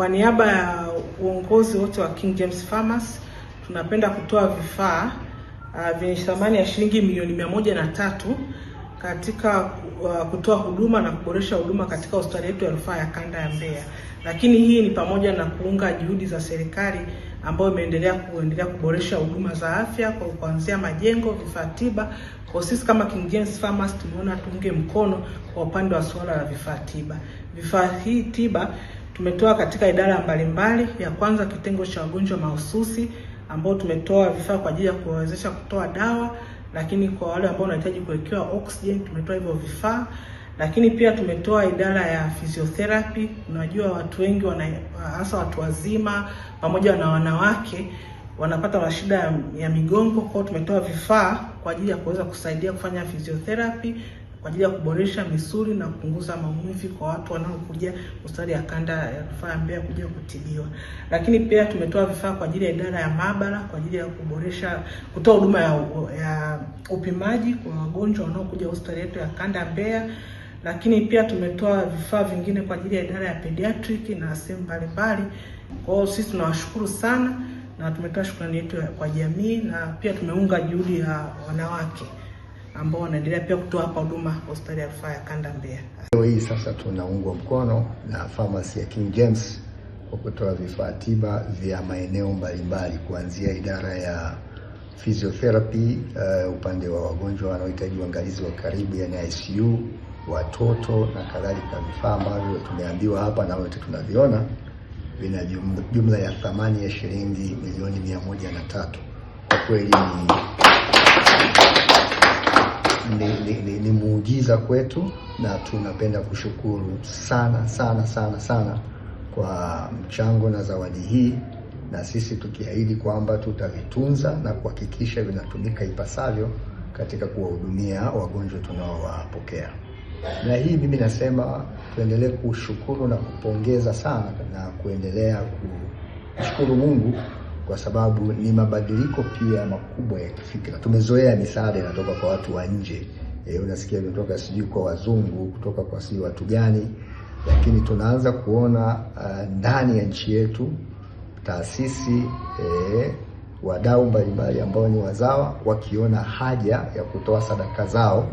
Kwa niaba ya uongozi wote wa King James Pharmacy, tunapenda kutoa vifaa vyenye thamani ya shilingi milioni 103 katika kutoa huduma na kuboresha huduma katika hospitali yetu ya rufaa ya kanda ya Mbeya. Lakini hii ni pamoja na kuunga juhudi za serikali ambayo imeendelea kuboresha huduma za afya kwa kuanzia majengo, vifaa tiba. Kwa sisi kama King James Pharmacy tumeona tuunge mkono kwa upande wa swala la vifaa tiba. Vifaa hii tiba tumetoa katika idara mbalimbali. Ya kwanza, kitengo cha wagonjwa mahususi, ambao tumetoa vifaa kwa ajili ya kuwawezesha kutoa dawa, lakini kwa wale ambao wanahitaji kuwekewa oxygen tumetoa hivyo vifaa. Lakini pia tumetoa idara ya physiotherapy. Unajua watu wengi hasa watu wazima pamoja na wanawake wanapata mashida ya migongo, kwa tumetoa vifaa kwa ajili ya kuweza kusaidia kufanya physiotherapy kwa ajili ya kuboresha misuli na kupunguza maumivu kwa watu wanaokuja hospitali ya kanda ya rufaa ya Mbeya kuja kutibiwa. Lakini pia tumetoa vifaa kwa ajili ya idara ya maabara kwa ajili ya kutoa huduma ya upimaji kwa wagonjwa wanaokuja hospitali yetu ya kanda ya Mbeya. Lakini pia tumetoa vifaa vingine kwa ajili ya idara ya pediatric na sehemu mbalimbali. Kwa hiyo sisi tunawashukuru sana na tumetoa shukrani yetu kwa jamii, na pia tumeunga juhudi ya wanawake ambao wanaendelea pia kutoa hapa huduma hospitali ya rufaa ya kanda Mbeya. Leo hii sasa tunaungwa mkono na pharmacy ya King James kwa kutoa vifaa tiba vya maeneo mbalimbali, kuanzia idara ya physiotherapy, upande wa wagonjwa wanaohitaji uangalizi wa karibu yani ICU, watoto na kadhalika. Vifaa ambavyo tumeambiwa hapa na wote tunaviona vina jumla ya thamani ya shilingi milioni 103. Kwa kweli ni muujiza kwetu, na tunapenda kushukuru sana kwa mchango na zawadi hii, na sisi tukiahidi kwamba tutavitunza na kuhakikisha vinatumika ipasavyo katika kuwahudumia wagonjwa tunaowapokea. Na hii mimi nasema tuendelee kushukuru na kupongeza sana na kuendelea kushukuru Mungu, kwa sababu ni mabadiliko pia makubwa ya kifikra. Tumezoea misaada inatoka kwa watu wa nje. Unasikia kutoka sijui kwa wazungu, kutoka kwa sijui watu gani, lakini tunaanza kuona ndani ya nchi yetu taasisi, wadau mbalimbali ambao ni wazawa wakiona haja ya kutoa sadaka zao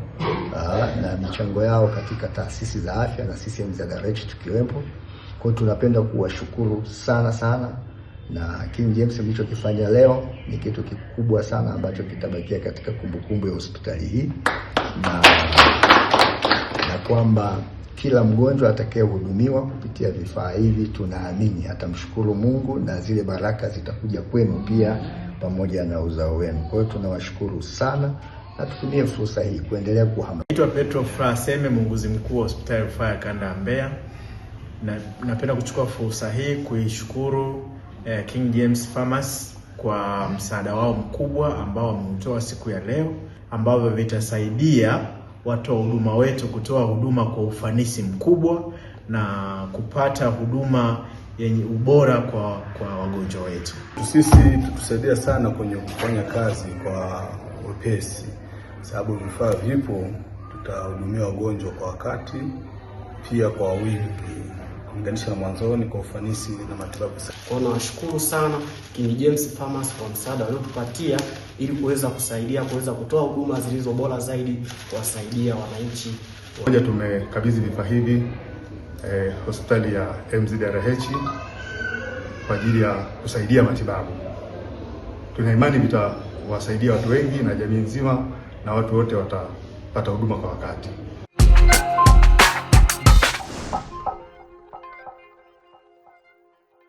na michango yao katika taasisi za afya na sisi MZRH tukiwepo. Kwa hiyo tunapenda kuwashukuru sana, na King James mlichokifanya leo ni kitu kikubwa sana ambacho kitabakia katika kumbukumbu ya hospitali hii, na kwamba kila mgonjwa atakayehudumiwa kupitia vifaa hivi tunaamini atamshukuru Mungu na zile baraka zitakuja kwenu pia pamoja na uzao wenu. Kwa hiyo tunawashukuru sana na tutumie fursa hii kuendelea kuhamasisha. Naitwa Petro Fraseme, muuguzi mkuu wa hospitali ya rufaa ya kanda ya Mbeya. Napenda kuchukua fursa hii kuishukuru King James Pharmacy kwa msaada wao mkubwa ambao wameutoa siku ya leo, ambavyo vitasaidia watoa huduma wetu kutoa huduma kwa ufanisi mkubwa na kupata huduma yenye ubora kwa wagonjwa wetu. Sisi tutusaidia sana kwenye kufanya kazi kwa wepesi, sababu vifaa vipo, tutahudumia wagonjwa kwa wakati, pia kwa wingi kulinganisha na mwanzoni, kwa ufanisi na matibabu. Kwa nawashukuru sana King James Pharmacy kwa msaada waliotupatia ili kuweza kutoa huduma zilizo bora zaidi kuwasaidia wananchi. Moja, tumekabidhi vifaa hivi hospitali ya MZRH kwa ajili ya kusaidia matibabu. Tuna imani vitawasaidia watu wengi na jamii nzima, na watu wote watapata huduma kwa wakati.